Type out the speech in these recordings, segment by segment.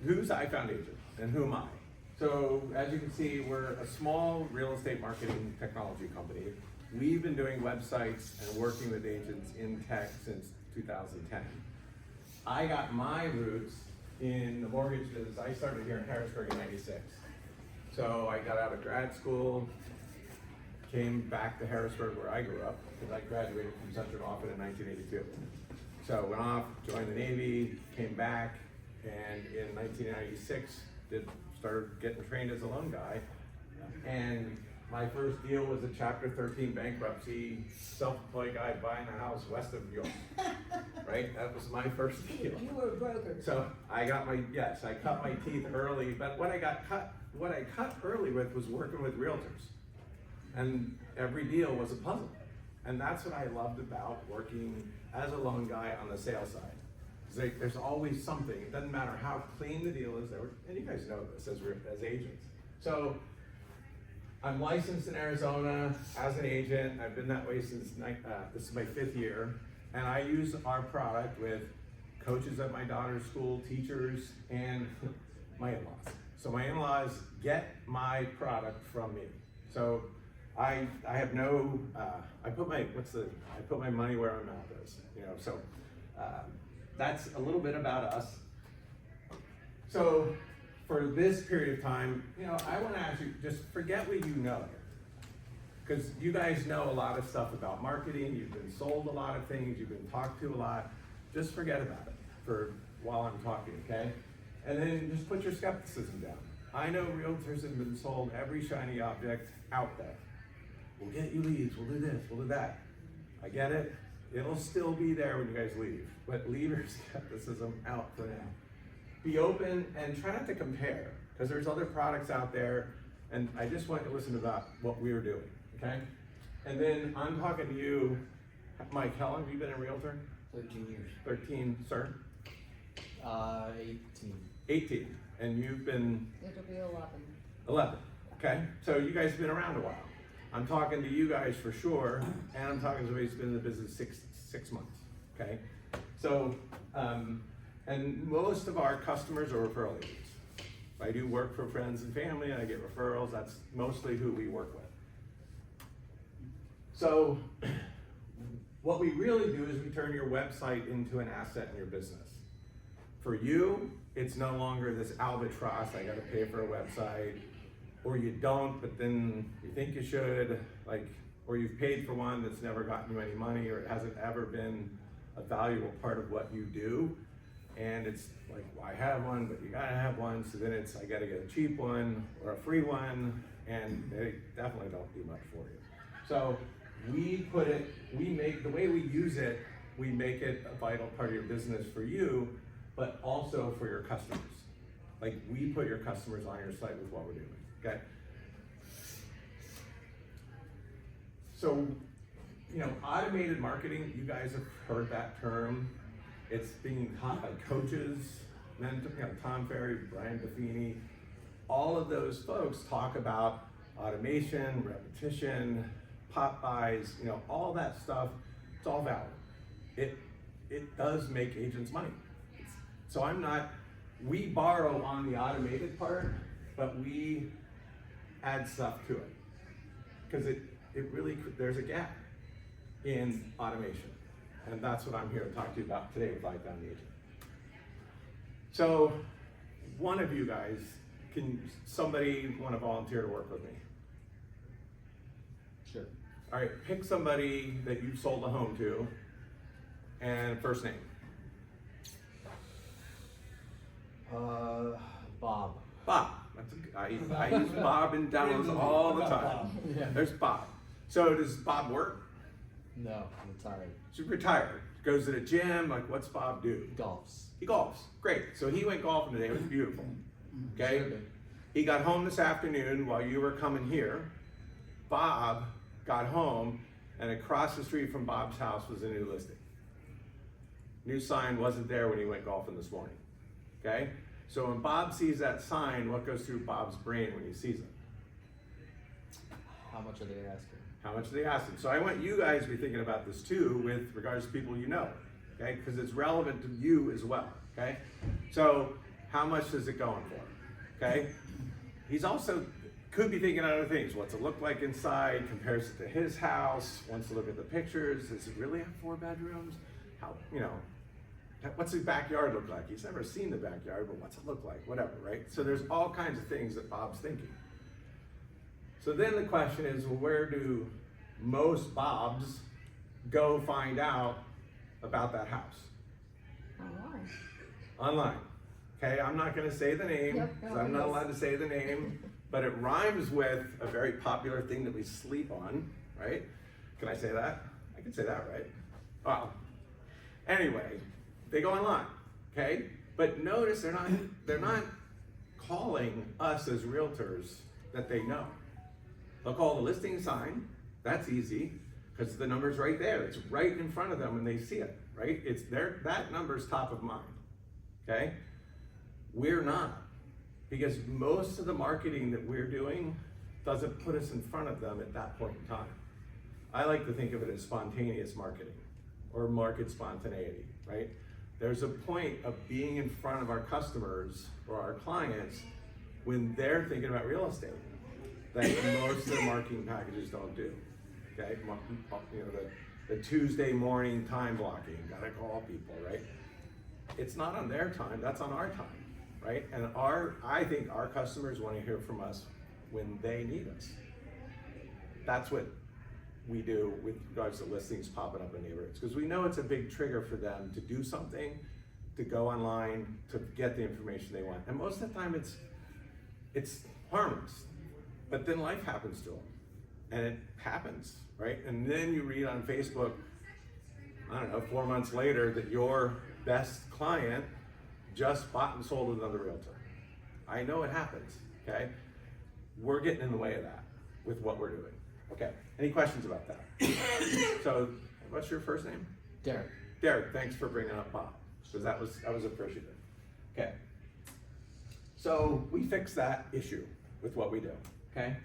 who's iFoundAgent and who am I? So as you can see, we're a small real estate marketing technology company. We've been doing websites and working with agents in tech since 2010. I got my roots in the mortgage business. I started here in Harrisburg in '96. So I got out of grad school, came back to Harrisburg where I grew up, because I graduated from Central Offutt in 1982. So went off, joined the Navy, came back, and in 1996 started getting trained as a loan guy. And my first deal was a Chapter 13 bankruptcy, self-employed guy buying a house west of New York. Right? That was my first deal. You were a broker. So I got I cut my teeth early, but what I cut early with was working with realtors. And every deal was a puzzle. And that's what I loved about working as a loan guy on the sales side. There's always something. It doesn't matter how clean the deal is, and you guys know this as agents. So I'm licensed in Arizona as an agent. I've been that way since, this is my 5th year. And I use our product with coaches at my daughter's school, teachers, and my in-laws. So my in-laws get my product from me. So I have no, I put my money where my mouth is, so that's a little bit about us. So for this period of time, I want to ask you, just forget what you know. Because you guys know a lot of stuff about marketing, you've been sold a lot of things, you've been talked to a lot. Just forget about it while I'm talking, okay? And then just put your skepticism down. I know realtors have been sold every shiny object out there. We'll get you leads, we'll do this, we'll do that. I get it. It'll still be there when you guys leave, but leave your skepticism out for now. Be open and try not to compare, because there's other products out there, and I just want you to listen about what we're doing, okay? And then I'm talking to you, Mike, how long have you been a realtor? 13 years. 13, sir? 18. 18, and you've been? It'll be 11. 11, okay? So you guys have been around a while. I'm talking to you guys for sure, and I'm talking to somebody who's been in the business six months, okay? So, and most of our customers are referral agents. I do work for friends and family, and I get referrals. That's mostly who we work with. So, what we really do is we turn your website into an asset in your business. For you, it's no longer this albatross, I gotta pay for a website, or you don't, but then you think you should, or you've paid for one that's never gotten you any money, or it hasn't ever been a valuable part of what you do. And it's like, well, I have one, but you gotta have one, so then it's, I gotta get a cheap one or a free one, and they definitely don't do much for you. So the way we use it, we make it a vital part of your business for you, but also for your customers. Like, we put your customers on your site with what we're doing. Okay. So, automated marketing, you guys have heard that term. It's being taught by coaches, Tom Ferry, Brian Buffini. All of those folks talk about automation, repetition, pop buys, all that stuff. It's all valid. It does make agents money. So we borrow on the automated part, but we add stuff to it, because there's a gap in automation, and that's what I'm here to talk to you about today with iFoundAgent. So, one of you guys, somebody want to volunteer to work with me? Sure. All right, pick somebody that you've sold a home to, and first name. Bob. Bob. I use Bob in demos all the time. Yeah. There's Bob. So does Bob work? No, I'm retired. He's retired. Goes to the gym. What's Bob do? Golfs. He golfs. Great. So he went golfing today. It was beautiful. Okay. Sure did. He got home this afternoon while you were coming here. Bob got home, and across the street from Bob's house was a new listing. New sign wasn't there when he went golfing this morning. Okay? So when Bob sees that sign, what goes through Bob's brain when he sees it? How much are they asking? How much are they asking? So I want you guys to be thinking about this too with regards to people you know, okay? Because it's relevant to you as well, okay? So How much is it going for? Okay? He's also could be thinking other things. What's it look like inside? Compares it to his house. Wants to look at the pictures. Does it really have 4 bedrooms? How, you know, what's the backyard look like? He's never seen the backyard, but what's it look like? Whatever, right? So there's all kinds of things that Bob's thinking. So then the question is, well, where do most Bobs go find out about that house? Online. Online. Okay, I'm not gonna say the name, Yep, because I'm not allowed to say the name, but it rhymes with a very popular thing that we sleep on, right? Can I say that? I can say that, right? Well, anyway, they go online, okay? But notice they're not calling us as realtors that they know. They'll call the listing sign, that's easy, because the number's right there. It's right in front of them and they see it, right? It's there, that number's top of mind, okay? We're not, because most of the marketing that we're doing doesn't put us in front of them at that point in time. I like to think of it as spontaneous marketing or market spontaneity, right? There's a point of being in front of our customers or our clients when they're thinking about real estate that most of the marketing packages don't do, okay? You know, the Tuesday morning time blocking, gotta call people, right? It's not on their time, that's on our time, right? And I think our customers wanna hear from us when they need us. That's what we do with regards to listings popping up in neighborhoods, because we know it's a big trigger for them to do something, to go online, to get the information they want. And most of the time it's harmless, but then life happens to them, and it happens, right? And then you read on Facebook, I don't know, 4 months later that your best client just bought and sold with another realtor. I know it happens, okay? We're getting in the way of that with what we're doing. Okay, any questions about that? So, what's your first name? Derek. Derek, thanks for bringing up Bob, because I was appreciative. Okay, so we fixed that issue with what we do, okay?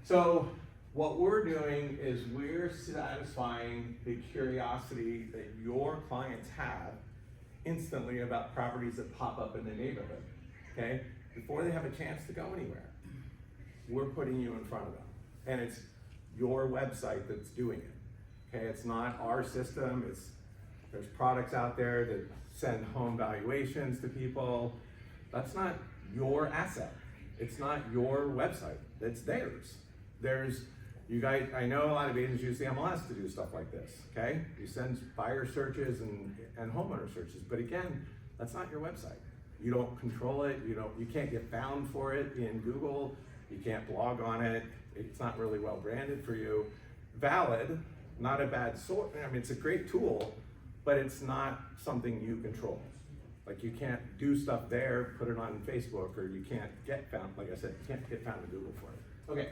So, what we're doing is we're satisfying the curiosity that your clients have instantly about properties that pop up in the neighborhood, okay? Before they have a chance to go anywhere, we're putting you in front of them. And it's your website that's doing it, okay? It's not our system, there's products out there that send home valuations to people. That's not your asset. It's not your website, it's theirs. You guys, I know a lot of agents use the MLS to do stuff like this, okay? You send buyer searches and homeowner searches, but again, that's not your website. You don't control it, you can't get found for it in Google, you can't blog on it, it's not really well branded for you. Valid, not a bad sort, I mean, it's a great tool, but it's not something you control. Like you can't do stuff there, put it on Facebook, or you can't get found, like I said, you can't get found in Google for it. Okay,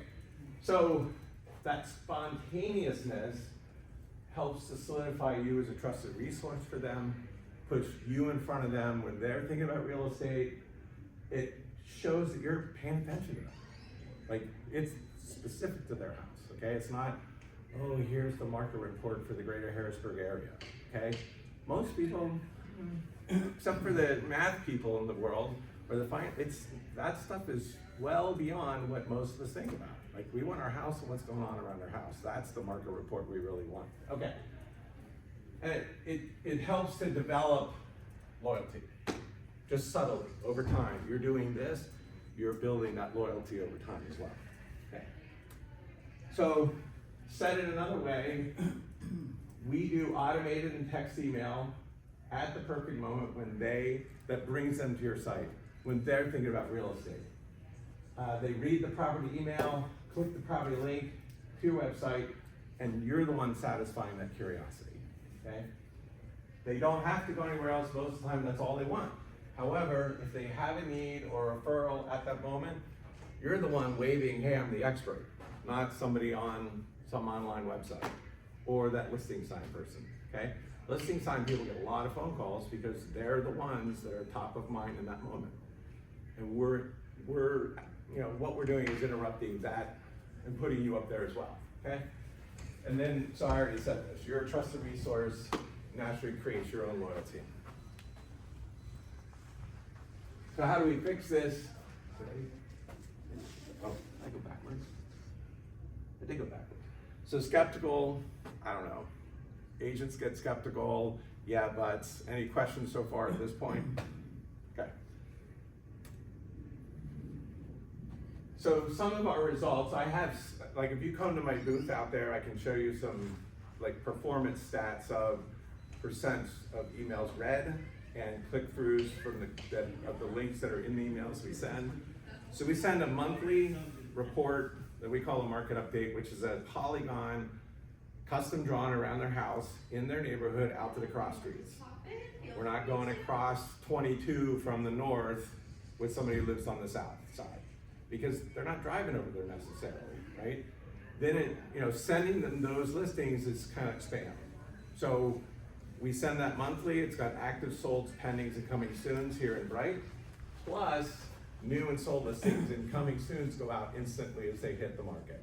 so that spontaneousness helps to solidify you as a trusted resource for them, puts you in front of them when they're thinking about real estate. It shows that you're paying attention to them. Like it's specific to their house, okay? It's not, oh, here's the market report for the greater Harrisburg area, okay? Most people, except for the math people in the world, or that stuff is well beyond what most of us think about. Like we want our house and what's going on around our house. That's the market report we really want. Okay. And it helps to develop loyalty, just subtly, over time. You're doing this, you're building that loyalty over time as well. Okay. So, said it another way, we do automated and text email at the perfect moment that brings them to your site, when they're thinking about real estate. They read the property email, click the property link to your website, and you're the one satisfying that curiosity, okay? They don't have to go anywhere else. Most of the time, that's all they want. However, if they have a need or a referral at that moment, you're the one waving, hey, I'm the expert, not somebody on some online website or that listing sign person, okay? Listing sign people get a lot of phone calls because they're the ones that are top of mind in that moment. And what we're doing is interrupting that and putting you up there as well, okay? And then, so I already said this, you're a trusted resource, naturally creates your own loyalty. So how do we fix this? Oh, I go backwards. I did go backwards. So skeptical, I don't know. Agents get skeptical, yeah, but any questions so far at this point? Okay. So some of our results, I have, like if you come to my booth out there, I can show you some like performance stats of percent of emails read and click-throughs from of the links that are in the emails we send. So we send a monthly report that we call a market update, which is a polygon custom drawn around their house in their neighborhood out to the cross streets. We're not going across 22 from the north with somebody who lives on the south side because they're not driving over there necessarily, right? Then it, sending them those listings is kind of spam. So we send that monthly. It's got active solds, pendings, and coming soons here in bright. Plus, new and sold listings and coming soons go out instantly as they hit the market,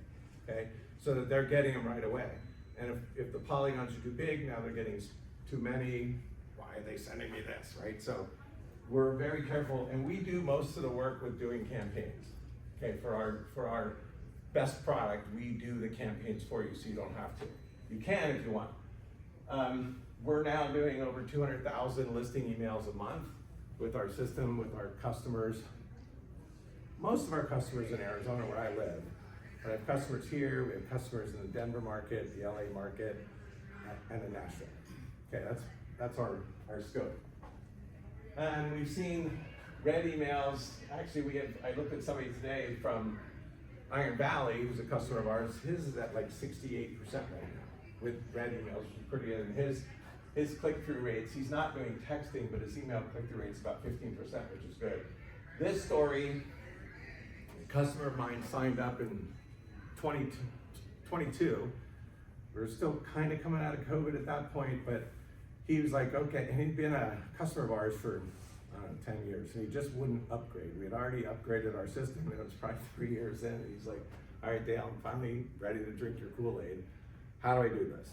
okay? So that they're getting them right away. And if the polygons are too big, now they're getting too many, why are they sending me this, right? So we're very careful, and we do most of the work with doing campaigns, okay? For our best product, we do the campaigns for you so you don't have to. You can if you want. We're now doing over 200,000 listing emails a month with our system, with our customers. Most of our customers in Arizona, where I live, but I have customers here, we have customers in the Denver market, the LA market, and in Nashville. Okay, that's our scope. And we've seen read emails. Actually, I looked at somebody today from Iron Valley, who's a customer of ours. His is at like 68% right now with read emails, which is pretty good. And his click-through rates, he's not doing texting, but his email click-through rate's about 15%, which is good. This story, a customer of mine signed up in 2022. We were still kind of coming out of COVID at that point, but he was like, okay, and he'd been a customer of ours for, I don't know, 10 years, and he just wouldn't upgrade. We had already upgraded our system, and it was probably 3 years in, and he's like, all right, Dale, I'm finally ready to drink your Kool-Aid. How do I do this?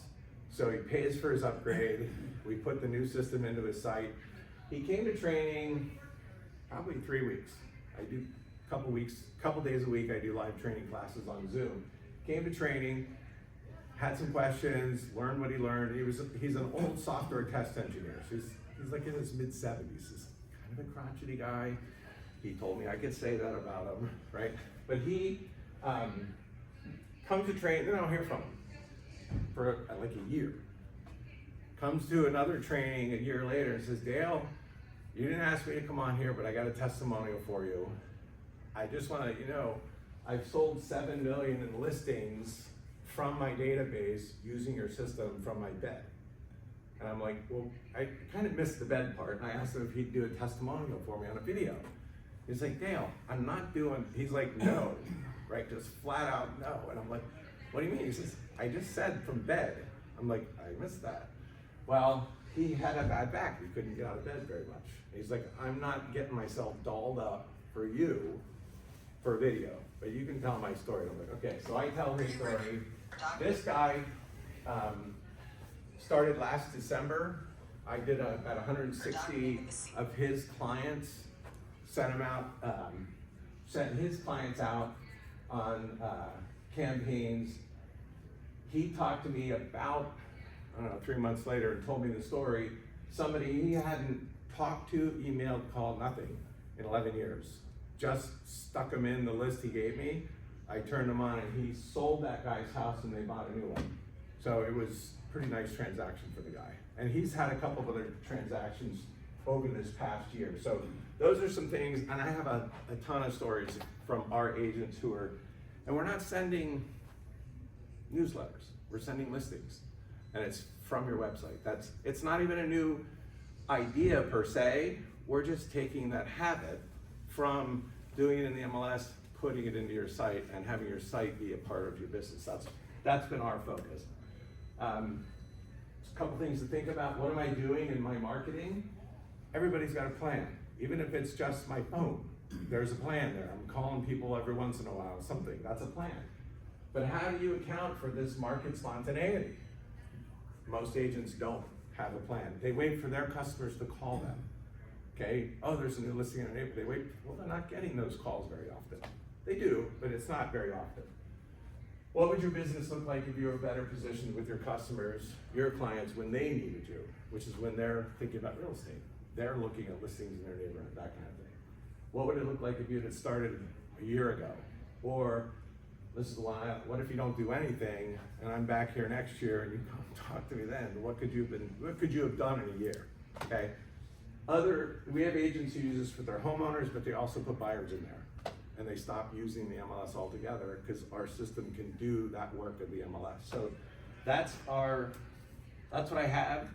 So he pays for his upgrade. We put the new system into his site. He came to training probably 3 weeks. I do couple days a week, I do live training classes on Zoom. Came to training, had some questions, learned what he learned. He's an old software test engineer. So he's like in his mid-70s. He's kind of a crotchety guy. He told me I could say that about him, right? But he comes to train, then I'll hear from him for like a year. Comes to another training a year later and says, Dale, you didn't ask me to come on here, but I got a testimonial for you. I just want to let you know, I've sold 7 million in listings from my database using your system from my bed. And I'm like, well, I kind of missed the bed part. And I asked him if he'd do a testimonial for me on a video. He's like, Dale, I'm not doing, he's like, no, right? Just flat out no. And I'm like, what do you mean? He says, I just said from bed. I'm like, I missed that. Well, he had a bad back. He couldn't get out of bed very much. He's like, I'm not getting myself dolled up for you for a video, but you can tell my story. I'm like, okay, so I tell his story. This guy started last December. I did about 160 of his clients, sent his clients out on campaigns. He talked to me about, I don't know, 3 months later and told me the story. Somebody he hadn't talked to, emailed, called, nothing in 11 years. Just stuck him in the list he gave me. I turned him on and he sold that guy's house and they bought a new one. So it was a pretty nice transaction for the guy. And he's had a couple of other transactions over this past year. So those are some things, and I have a ton of stories from our agents who are, and we're not sending newsletters, we're sending listings. And it's from your website. It's not even a new idea per se, we're just taking that habit from doing it in the MLS, putting it into your site, and having your site be a part of your business. That's been our focus. A couple things to think about. What am I doing in my marketing? Everybody's got a plan. Even if it's just my phone, there's a plan there. I'm calling people every once in a while, something, that's a plan. But how do you account for this market spontaneity? Most agents don't have a plan. They wait for their customers to call them. Okay, oh, there's a new listing in our neighborhood, they wait, well, they're not getting those calls very often. They do, but it's not very often. What would your business look like if you were better positioned with your customers, your clients, when they needed you, which is when they're thinking about real estate? They're looking at listings in their neighborhood, that kind of thing. What would it look like if you had started a year ago? Or, this is why, what if you don't do anything, and I'm back here next year and you come talk to me then? What could you have done in a year, okay? We have agents who use this for their homeowners, but they also put buyers in there. And they stop using the MLS altogether because our system can do that work of the MLS. So that's what I have.